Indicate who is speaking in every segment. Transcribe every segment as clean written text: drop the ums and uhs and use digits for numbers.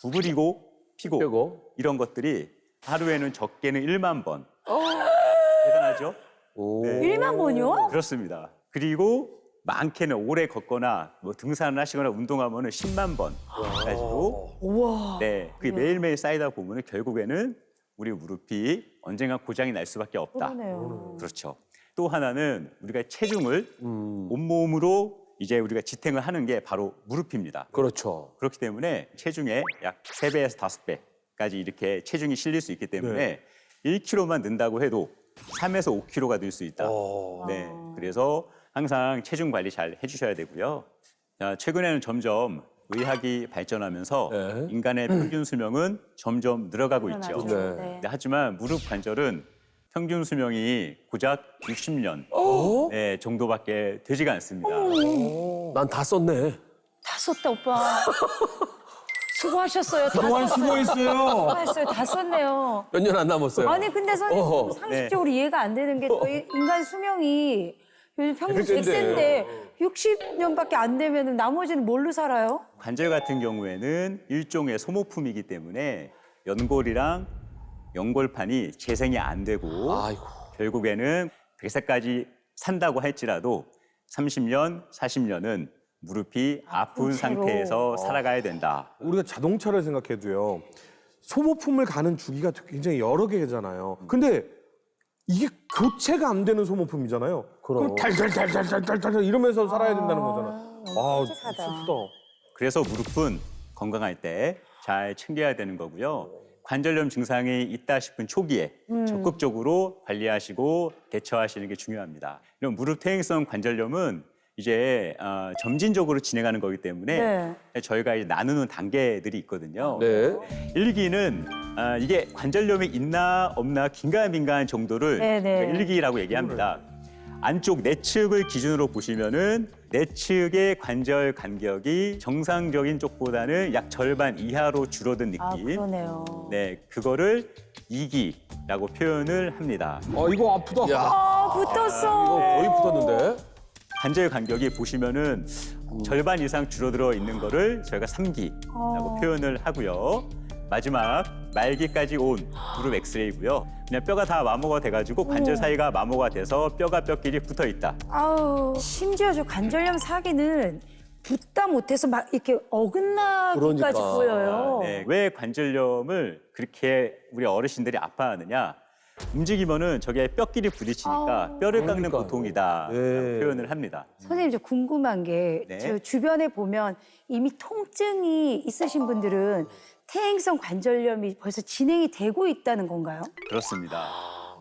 Speaker 1: 구부리고 피고
Speaker 2: 펴고.
Speaker 1: 이런 것들이 하루에는 적게는 1만 번. 대단하죠?
Speaker 2: 오.
Speaker 1: 네.
Speaker 3: 1만 번이요?
Speaker 1: 그렇습니다. 그리고 많게는 오래 걷거나 뭐 등산을 하시거나 운동하면은 10만 번까지도.
Speaker 3: 우와.
Speaker 1: 네, 그게 매일매일 쌓이다 보면은 결국에는 우리 무릎이 언젠가 고장이 날 수밖에 없다.
Speaker 3: 그러네요.
Speaker 1: 그렇죠. 또 하나는 우리가 체중을 온몸으로 이제 우리가 지탱을 하는 게 바로 무릎입니다.
Speaker 2: 그렇죠.
Speaker 1: 그렇기 때문에 체중의 약 3배에서 5배까지 이렇게 체중이 실릴 수 있기 때문에 1kg만 는다고 해도 3에서 5kg가 늘 수 있다. 네, 그래서 항상 체중 관리 잘 해주셔야 되고요. 자, 최근에는 점점 의학이 발전하면서
Speaker 2: 네.
Speaker 1: 인간의 평균 수명은 점점 늘어가고 있죠.
Speaker 3: 그러나요?
Speaker 2: 네.
Speaker 1: 네, 하지만 무릎 관절은 평균 수명이 고작 60년 네, 정도밖에 되지가 않습니다.
Speaker 2: 난 다 썼네.
Speaker 3: 다 썼다, 오빠. 수고하셨어요. 다
Speaker 4: 그동안
Speaker 3: 썼어요.
Speaker 4: 수고했어요.
Speaker 3: 수고했어요. 다 썼네요.
Speaker 2: 몇 년 안 남았어요.
Speaker 3: 아니, 근데 선생님
Speaker 2: 어허.
Speaker 3: 상식적으로 이해가 안 되는 게 저희 인간 수명이 요즘 평균 100세인데 60년밖에 안 되면 나머지는 뭘로 살아요?
Speaker 1: 관절 같은 경우에는 일종의 소모품이기 때문에 연골이랑 연골판이 재생이 안 되고
Speaker 2: 아이고.
Speaker 1: 결국에는 100세까지 산다고 할지라도 30년, 40년은 무릎이 아픈
Speaker 3: 채로.
Speaker 1: 상태에서 살아가야 된다.
Speaker 4: 우리가 자동차를 생각해도요. 소모품을 가는 주기가 굉장히 여러 개잖아요. 근데 이게 교체가 안 되는 소모품이잖아요.
Speaker 2: 그럼.
Speaker 4: 달달달달달달달 이러면서 살아야 된다는 거잖아. 아,
Speaker 3: 끔찍하다.
Speaker 4: 슬프다.
Speaker 1: 그래서 무릎은 건강할 때 잘 챙겨야 되는 거고요. 관절염 증상이 있다 싶은 초기에 적극적으로 관리하시고 대처하시는 게 중요합니다. 이런 무릎 퇴행성 관절염은 이제 점진적으로 진행하는 거기 때문에 저희가 이제 나누는 단계들이 있거든요.
Speaker 2: 네.
Speaker 1: 1기는 이게 관절염이 있나 없나 긴가민가한 정도를
Speaker 3: 네네.
Speaker 1: 1기라고 얘기합니다. 안쪽 내측을 기준으로 보시면은 내측의 관절 간격이 정상적인 쪽보다는 약 절반 이하로 줄어든 느낌.
Speaker 3: 아, 그러네요.
Speaker 1: 네, 그거를 2기라고 표현을 합니다.
Speaker 4: 이거 아프다.
Speaker 2: 야,
Speaker 3: 아,
Speaker 2: 이거
Speaker 3: 붙었어.
Speaker 2: 거의 붙었는데.
Speaker 1: 관절 간격이 보시면은 절반 이상 줄어들어 있는 거를 저희가 3기라고 표현을 하고요. 마지막 말기까지 온 무릎 엑스레이고요. 그냥 뼈가 다 마모가 돼가지고 관절 사이가 마모가 돼서 뼈가 뼈끼리 붙어 있다.
Speaker 3: 아우, 심지어 저 관절염 사기는 붙다 못해서 막 이렇게 어긋나기까지
Speaker 2: 그러니까.
Speaker 3: 보여요.
Speaker 1: 네, 왜 관절염을 그렇게 우리 어르신들이 아파하느냐? 움직이면은 저게 뼈끼리 부딪히니까 뼈를 깎는
Speaker 2: 그러니까요.
Speaker 1: 고통이다
Speaker 4: 네.
Speaker 1: 표현을 합니다.
Speaker 3: 선생님, 저 궁금한 게,
Speaker 1: 네.
Speaker 3: 저 주변에 보면 이미 통증이 있으신 분들은 퇴행성 관절염이 벌써 진행이 되고 있다는 건가요?
Speaker 1: 그렇습니다.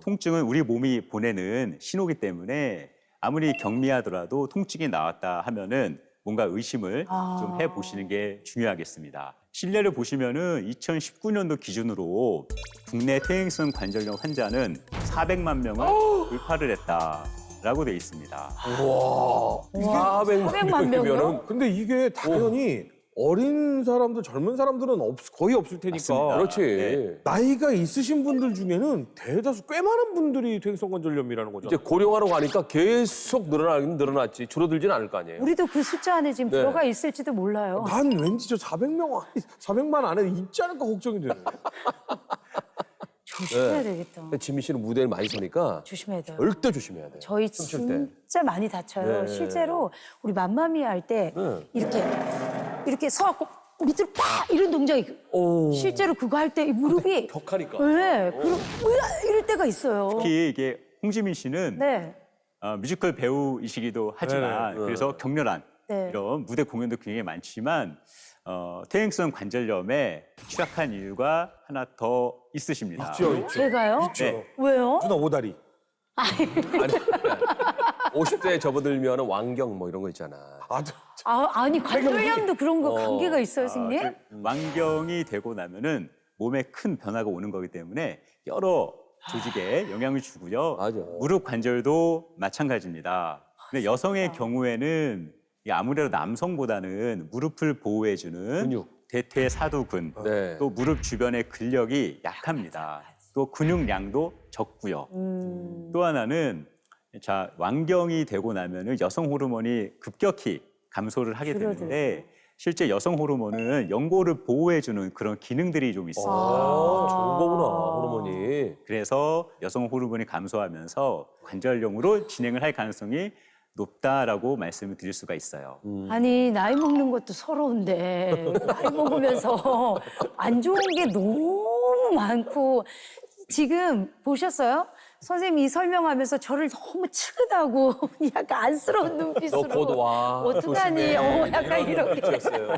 Speaker 1: 통증은 우리 몸이 보내는 신호기 때문에 아무리 경미하더라도 통증이 나왔다 하면은 뭔가 의심을 좀 해보시는 게 중요하겠습니다. 실내를 보시면은 2019년도 기준으로 국내 퇴행성 관절염 환자는 400만 명을 돌파를 했다라고 돼 있습니다.
Speaker 2: 와. 400만
Speaker 3: 400만 명이요?
Speaker 2: 명이면은.
Speaker 4: 근데 이게 당연히 어린 사람들, 젊은 사람들은 거의 없을 테니까.
Speaker 1: 맞습니다.
Speaker 2: 그렇지.
Speaker 1: 네.
Speaker 4: 나이가 있으신 분들 중에는 대다수 꽤 많은 분들이 퇴행성 관절염이라는 거죠.
Speaker 2: 이제 고령화로 가니까 계속 늘어나긴 늘어났지. 줄어들진 않을 거 아니에요.
Speaker 3: 우리도 그 숫자 안에 지금
Speaker 2: 네.
Speaker 3: 들어가 있을지도 몰라요.
Speaker 4: 난 왠지 저 400만 안에 있지 않을까 걱정이 되네.
Speaker 3: 조심해야 되겠다.
Speaker 2: 근데 지민 씨는 무대를 많이 서니까
Speaker 3: 조심해야 돼요.
Speaker 2: 절대 조심해야 돼요.
Speaker 3: 저희
Speaker 2: 춤출 때.
Speaker 3: 진짜 많이 다쳐요.
Speaker 2: 네.
Speaker 3: 실제로 우리 맘마미아 할 때
Speaker 2: 네.
Speaker 3: 이렇게 서갖고 밑으로 팍 이런 동작이 실제로 그거 할 때 이 무릎이
Speaker 2: 격하니까.
Speaker 3: 네, 이럴 때가 있어요.
Speaker 1: 특히 이게 홍지민 씨는
Speaker 3: 네.
Speaker 1: 뮤지컬 배우이시기도 하지만
Speaker 2: 네.
Speaker 1: 그래서 격렬한
Speaker 3: 네.
Speaker 1: 이런 무대 공연도 굉장히 많지만 퇴행성 관절염에 취약한 이유가 하나 더 있으십니다.
Speaker 4: 있죠.
Speaker 3: 제가요?
Speaker 1: 네.
Speaker 3: 왜요?
Speaker 4: 누나 오다리.
Speaker 2: 아니, 50대에 접어들면 완경 뭐 이런 거 있잖아.
Speaker 3: 아니 관절염도 그런 거 관계가 있어요, 선생님?
Speaker 1: 완경이 되고 나면은 몸에 큰 변화가 오는 거기 때문에 여러 조직에 영향을 주고요.
Speaker 2: 맞아.
Speaker 1: 무릎 관절도 마찬가지입니다. 근데 여성의 경우에는 이 아무래도 남성보다는 무릎을 보호해주는
Speaker 2: 근육.
Speaker 1: 대퇴사두근,
Speaker 2: 네.
Speaker 1: 또 무릎 주변의 근력이 약합니다. 또 근육량도 적고요. 또 하나는 자 완경이 되고 나면은 여성 호르몬이 급격히 감소를 하게 되는데 실제 여성 호르몬은 연골을 보호해주는 그런 기능들이 좀 있습니다.
Speaker 2: 좋은 거구나, 호르몬이.
Speaker 1: 그래서 여성 호르몬이 감소하면서 관절염으로 진행을 할 가능성이 높다라고 말씀을 드릴 수가 있어요.
Speaker 3: 아니 나이 먹는 것도 서러운데 나이 먹으면서 안 좋은 게 너무 많고 지금 보셨어요? 선생님이 설명하면서 저를 너무 측은하고 약간 안쓰러운 눈빛으로
Speaker 2: 너 곧 와.
Speaker 3: 어떡하니?
Speaker 2: 조심해.
Speaker 3: 약간 이렇게.
Speaker 2: 있어요.